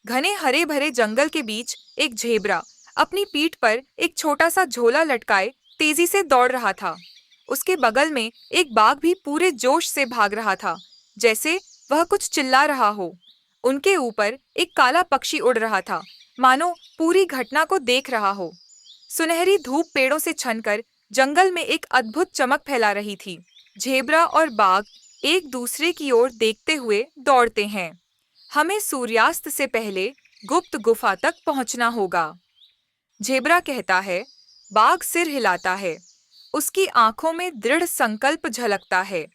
घने हरे भरे जंगल के बीच एक झेब्रा अपनी पीठ पर एक छोटा सा झोला लटकाए तेजी से दौड़ रहा था। उसके बगल में एक बाघ भी पूरे जोश से भाग रहा था, जैसे वह कुछ चिल्ला रहा हो। उनके ऊपर एक काला पक्षी उड़ रहा था, मानो पूरी घटना को देख रहा हो। सुनहरी धूप पेड़ों से छनकर जंगल में एक अद्भुत चमक फैला रही थी। झेब्रा और बाघ एक दूसरे की ओर देखते हुए दौड़ते हैं। हमें सूर्यास्त से पहले गुप्त गुफा तक पहुंचना होगा, झेब्रा कहता है। बाघ सिर हिलाता है, उसकी आंखों में दृढ़ संकल्प झलकता है।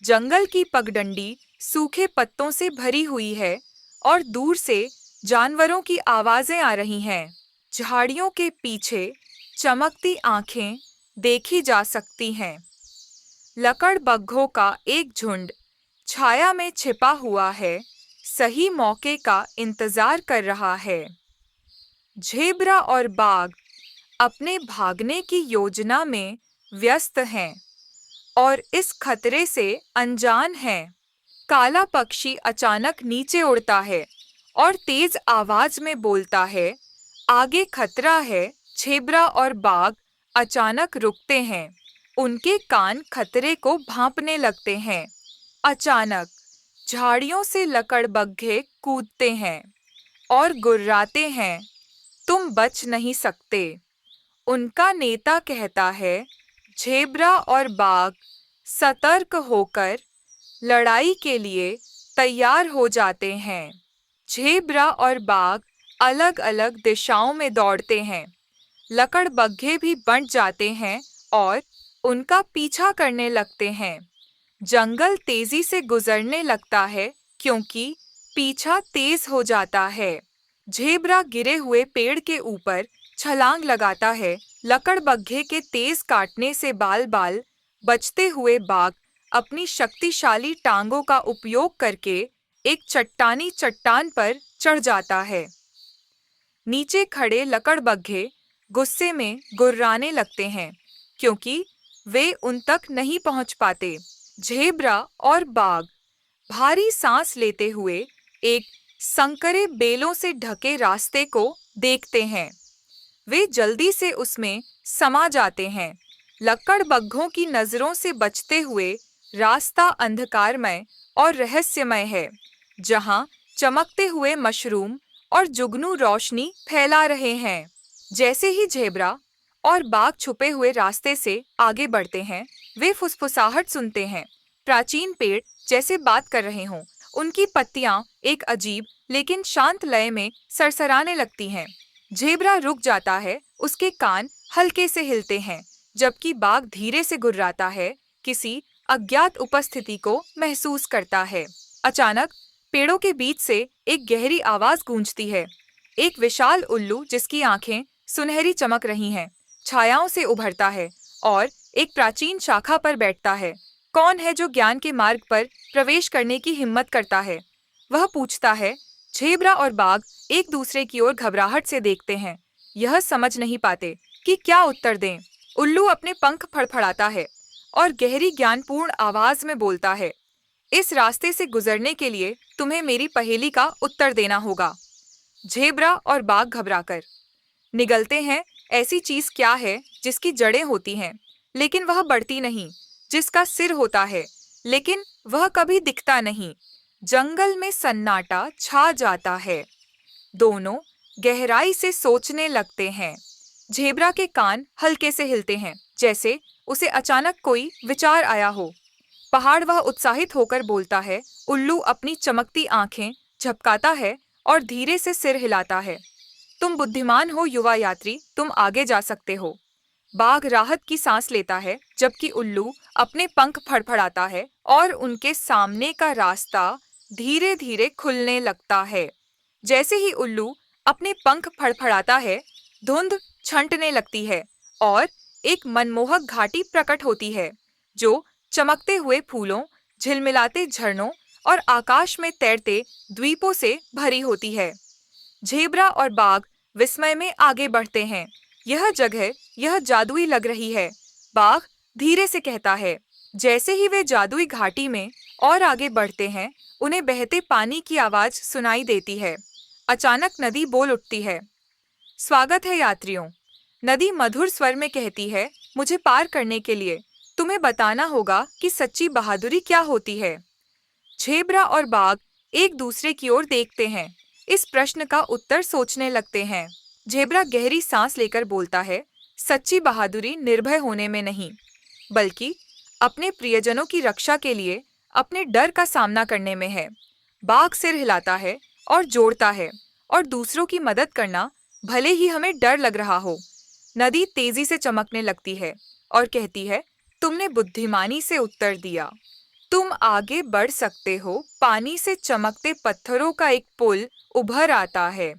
जंगल की पगडंडी सूखे पत्तों से भरी हुई है और दूर से जानवरों की आवाजें आ रही हैं। झाड़ियों के पीछे चमकती आंखें देखी जा सकती हैं। लकड़बग्घों का एक झुंड छाया में छिपा हुआ है, सही मौके का इंतजार कर रहा है। झेब्रा और बाघ अपने भागने की योजना में व्यस्त हैं और इस खतरे से अनजान हैं। काला पक्षी अचानक नीचे उड़ता है और तेज आवाज में बोलता है, आगे खतरा है। झेब्रा और बाघ अचानक रुकते हैं, उनके कान खतरे को भांपने लगते हैं। अचानक झाड़ियों से लकड़बग्घे कूदते हैं और गुर्राते हैं, तुम बच नहीं सकते। उनका नेता कहता है। झेब्रा और बाघ सतर्क होकर लड़ाई के लिए तैयार हो जाते हैं। झेब्रा और बाघ अलग अलग दिशाओं में दौड़ते हैं। लकड़बग्घे भी बंट जाते हैं और उनका पीछा करने लगते हैं। जंगल तेजी से गुजरने लगता है क्योंकि पीछा तेज हो जाता है। झेब्रा गिरे हुए पेड़ के ऊपर छलांग लगाता है। लकड़बग्घे के तेज काटने से बाल बाल बचते हुए बाघ अपनी शक्तिशाली टांगों का उपयोग करके एक चट्टानी चट्टान पर चढ़ जाता है। नीचे खड़े लकड़बग्घे गुस्से में गुर्राने लगते हैं क्योंकि वे उन तक नहीं पहुंच पाते। झेब्रा और बाघ भारी सांस लेते हुए एक संकरे बेलों से ढके रास्ते को देखते हैं। वे जल्दी से उसमें समा जाते हैं। लकड़बग्घों की नजरों से बचते हुए रास्ता अंधकारमय और रहस्यमय है, जहां चमकते हुए मशरूम और जुगनू रोशनी फैला रहे हैं। जैसे ही झेब्रा और बाघ छुपे हुए रास्ते से आगे बढ़ते हैं, वे फुसफुसाहट सुनते हैं, प्राचीन पेड़ जैसे बात कर रहे हों। उनकी पत्तियां एक अजीब लेकिन शांत लय में सरसराने लगती हैं। झेब्रा रुक जाता है, उसके कान हल्के से हिलते हैं, जबकि बाघ धीरे से गुर्राता है, किसी अज्ञात उपस्थिति को महसूस करता है। अचानक पेड़ों के बीच से एक गहरी आवाज गूंजती है। एक विशाल उल्लू जिसकी आंखें सुनहरी चमक रही हैं, छायाओं से उभरता है और एक प्राचीन शाखा पर बैठता है। कौन है जो ज्ञान के मार्ग पर प्रवेश करने की हिम्मत करता है? वह पूछता है। झेब्रा और बाघ एक दूसरे की ओर घबराहट से देखते हैं, यह समझ नहीं पाते कि क्या उत्तर दें। उल्लू अपने पंख फड़फड़ाता है और गहरी ज्ञानपूर्ण आवाज में बोलता है, इस रास्ते से गुजरने के लिए तुम्हें मेरी पहेली का उत्तर देना होगा। झेब्रा और बाघ घबराकर निगलते हैं। ऐसी चीज क्या है जिसकी जड़ें होती हैं लेकिन वह बढ़ती नहीं, जिसका सिर होता है लेकिन वह कभी दिखता नहीं? जंगल में सन्नाटा छा जाता है। दोनों गहराई से सोचने लगते हैं। झेब्रा के कान हल्के से हिलते हैं, जैसे उसे अचानक कोई विचार आया हो। पहाड़, वह उत्साहित होकर बोलता है। उल्लू अपनी चमकती आंखें झपकाता है और धीरे से सिर हिलाता है। तुम बुद्धिमान हो युवा यात्री, तुम आगे जा सकते हो। बाघ राहत की सांस लेता है, जबकि उल्लू अपने पंख फड़फड़ाता है और उनके सामने का रास्ता धीरे धीरे खुलने लगता है। जैसे ही उल्लू अपने पंख फड़फड़ाता है, धुंध छंटने लगती है और एक मनमोहक घाटी प्रकट होती है, जो चमकते हुए फूलों, झिलमिलाते झरनों और आकाश में तैरते द्वीपों से भरी होती है। झेब्रा और बाघ विस्मय में आगे बढ़ते हैं। यह जगह, यह जादुई लग रही है, बाघ धीरे से कहता है। जैसे ही वे जादुई घाटी में और आगे बढ़ते हैं, उन्हें बहते पानी की आवाज सुनाई देती है। अचानक नदी बोल उठती है, स्वागत है यात्रियों। नदी मधुर स्वर में कहती है, मुझे पार करने के लिए तुम्हें बताना होगा कि सच्ची बहादुरी क्या होती है। झेब्रा और बाघ एक दूसरे की ओर देखते हैं, इस प्रश्न का उत्तर सोचने लगते हैं। झेब्रा गहरी सांस लेकर बोलता है, सच्ची बहादुरी निर्भय होने में नहीं, बल्कि अपने प्रियजनों की रक्षा के लिए अपने डर का सामना करने में है। बाघ सिर हिलाता है और जोड़ता है, और दूसरों की मदद करना भले ही हमें डर लग रहा हो। नदी तेजी से चमकने लगती है और कहती है, तुमने बुद्धिमानी से उत्तर दिया। तुम आगे बढ़ सकते हो। पानी से चमकते पत्थरों का एक पुल उभर आता है।